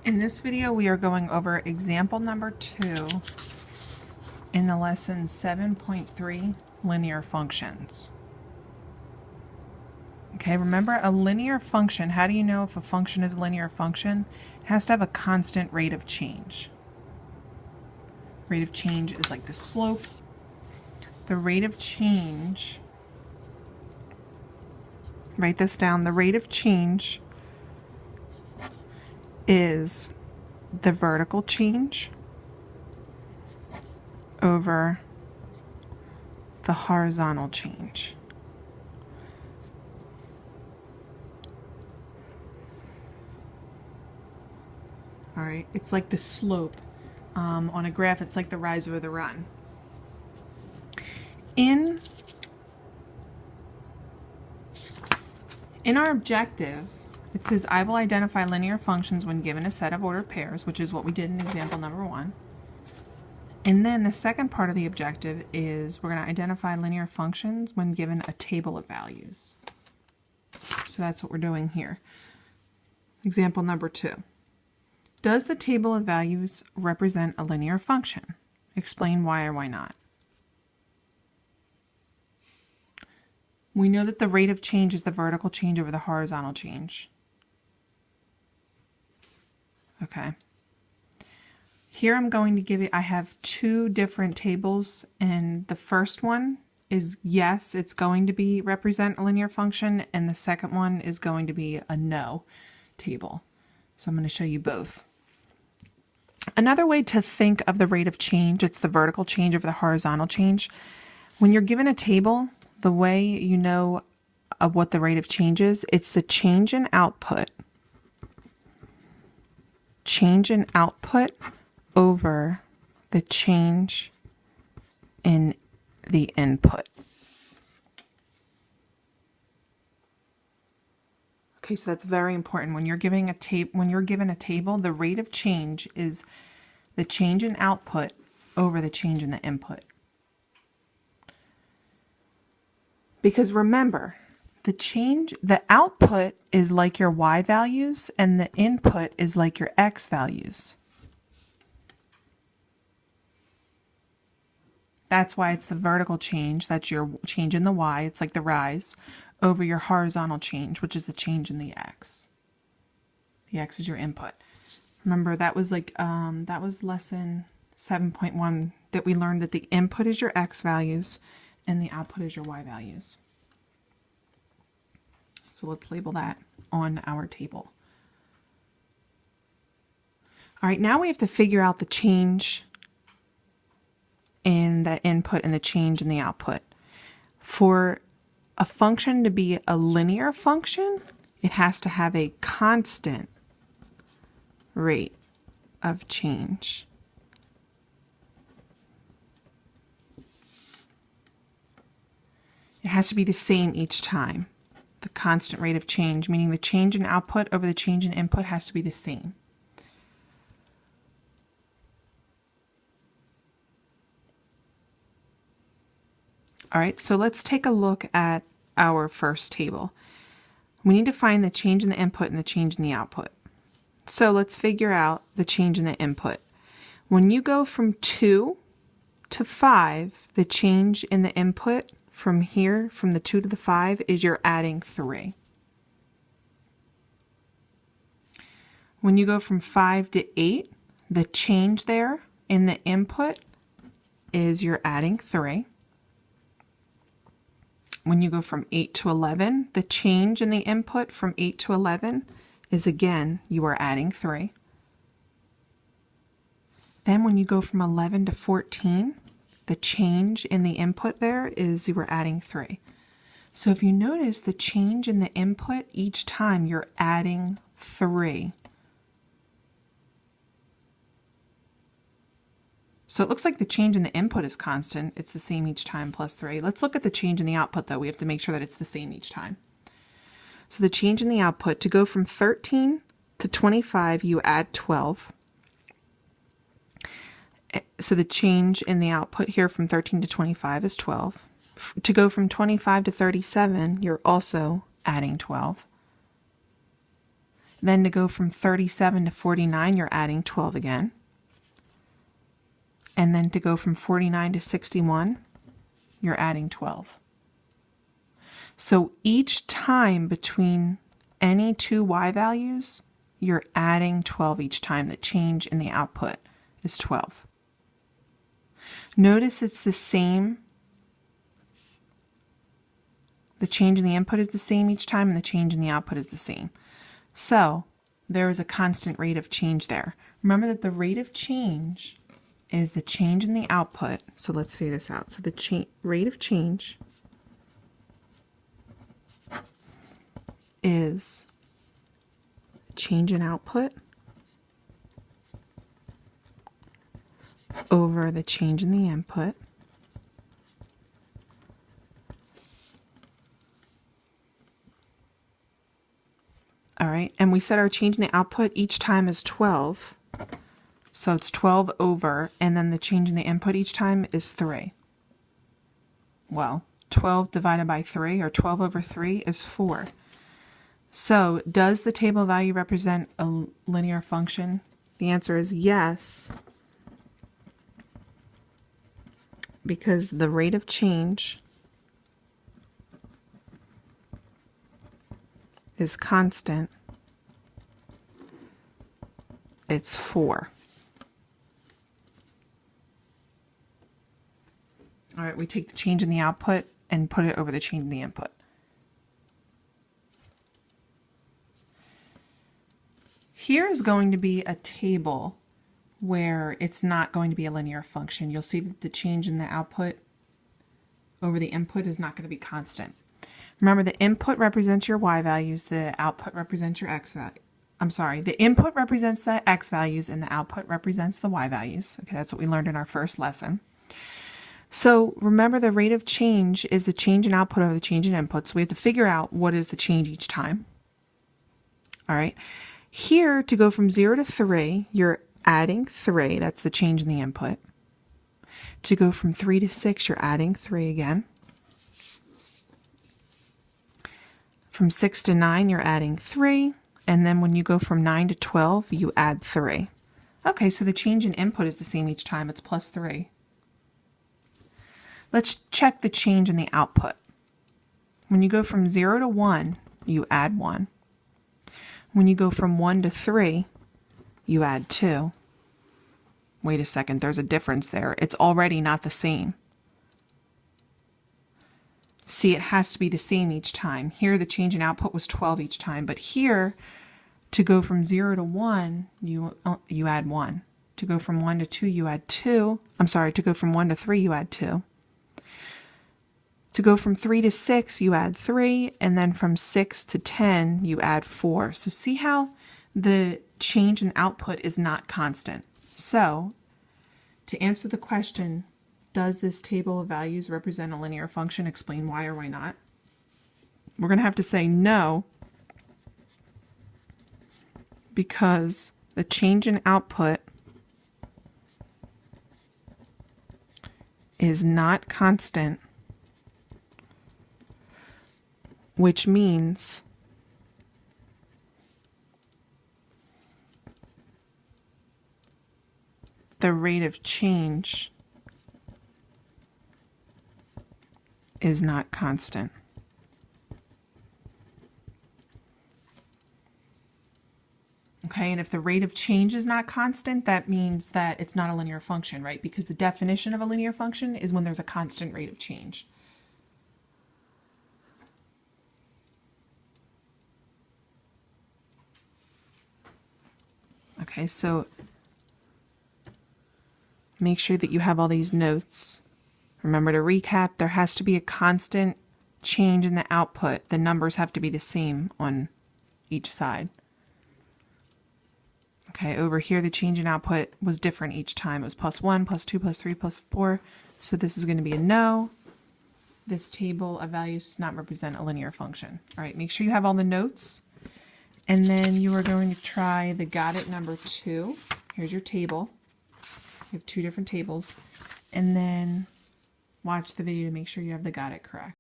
In this video, we are going over example number 2 in the lesson 7.3, linear functions. Okay, remember a linear function, how do you know if a function is a linear function? It has to have a constant rate of change. Rate of change is like the slope. The rate of change, write this down, the rate of change is the vertical change over the horizontal change. All right, it's like the slope on a graph. It's like the rise over the run. In our objective, it says, I will identify linear functions when given a set of ordered pairs, which is what we did in example number 1. And then the second part of the objective is we're going to identify linear functions when given a table of values. So that's what we're doing here. Example number 2. Does the table of values represent a linear function? Explain why or why not. We know that the rate of change is the vertical change over the horizontal change. Okay. Here I'm going to give it, I have 2 different tables, and the first one is yes, it's going to be represent a linear function, and the second one is going to be a no table. So I'm going to show you both. Another way to think of the rate of change, it's the vertical change over the horizontal change. When you're given a table, the way you know of what the rate of change is, it's the change in output. Change in output over the change in the input. Okay, so that's very important. When you're given a table, the rate of change is the change in output over the change in the input. Because remember, the output is like your y values and the input is like your x values. That's why it's the vertical change, that's your change in the y, it's like the rise, over your horizontal change, which is the change in the x. The x is your input. Remember, that was like that was lesson 7.1 that we learned that the input is your x values and the output is your y values. So let's label that on our table. All right, now we have to figure out the change in the input and the change in the output. For a function to be a linear function, it has to have a constant rate of change. It has to be the same each time. The constant rate of change, meaning the change in output over the change in input, has to be the same. All right, so let's take a look at our first table. We need to find the change in the input and the change in the output. So let's figure out the change in the input. When you go from 2 to 5, the change in the input from here, from the 2 to the 5, is you're adding 3. When you go from 5 to 8, the change there in the input is you're adding 3. When you go from 8 to 11, the change in the input from 8 to 11 is, again, you are adding 3. Then when you go from 11 to 14, the change in the input there is you are adding 3. So if you notice the change in the input, each time you're adding 3. So it looks like the change in the input is constant. It's the same each time plus 3. Let's look at the change in the output though. We have to make sure that it's the same each time. So the change in the output, to go from 13 to 25, you add 12. So the change in the output here from 13 to 25 is 12. To go from 25 to 37, you're also adding 12. Then to go from 37 to 49, you're adding 12 again. And then to go from 49 to 61, you're adding 12. So each time between any two y values, you're adding 12 each time. The change in the output is 12. Notice it's the same. The change in the input is the same each time, and the change in the output is the same. So there is a constant rate of change there. Remember that the rate of change is the change in the output. So let's figure this out. So the rate of change is change in output over the change in the input all right, and we said our change in the output each time is 12. So it's 12 over, and then the change in the input each time is 3. Well, 12 divided by 3, or 12 over 3, is 4. So does the table value represent a linear function? The answer is yes, because the rate of change is constant. It's 4. All right, we take the change in the output and put it over the change in the input. Here is going to be a table where it's not going to be a linear function. You'll see that the change in the output over the input is not going to be constant. Remember, the input represents your y values, the output represents your x value. I'm sorry, the input represents the x values and the output represents the y values. Okay, that's what we learned in our first lesson. So remember, the rate of change is the change in output over the change in input. So we have to figure out what is the change each time. All right. Here, to go from 0 to 3, you're adding 3. That's the change in the input. To go from 3 to 6, you're adding 3 again. From 6 to 9, you're adding 3. And then when you go from 9 to 12, you add 3. Okay, so the change in input is the same each time. It's plus 3. Let's check the change in the output. When you go from 0 to 1, you add 1. When you go from 1 to 3, you add 2. Wait a second, there's a difference there. It's already not the same. See, it has to be the same each time. Here, the change in output was 12 each time, but here, to go from 0 to 1, you add 1. To go from 1 to 2, you add 2. I'm sorry, to go from 1 to 3, you add 2. To go from 3 to 6, you add 3, and then from 6 to 10, you add 4. So see how the change in output is not constant. So, to answer the question, does this table of values represent a linear function? Explain why or why not. We're going to have to say no, because the change in output is not constant, which means the rate of change is not constant. Okay, and if the rate of change is not constant, that means that it's not a linear function, right? Because the definition of a linear function is when there's a constant rate of change. Okay, so make sure that you have all these notes. Remember, to recap, there has to be a constant change in the output. The numbers have to be the same on each side. Okay, over here the change in output was different each time. It was plus 1, plus 2, plus 3, plus 4. So this is going to be a no. This table of values does not represent a linear function. All right, make sure you have all the notes. And then you are going to try the got it number 2. Here's your table. You have 2 different tables. And then watch the video to make sure you have the got it correct.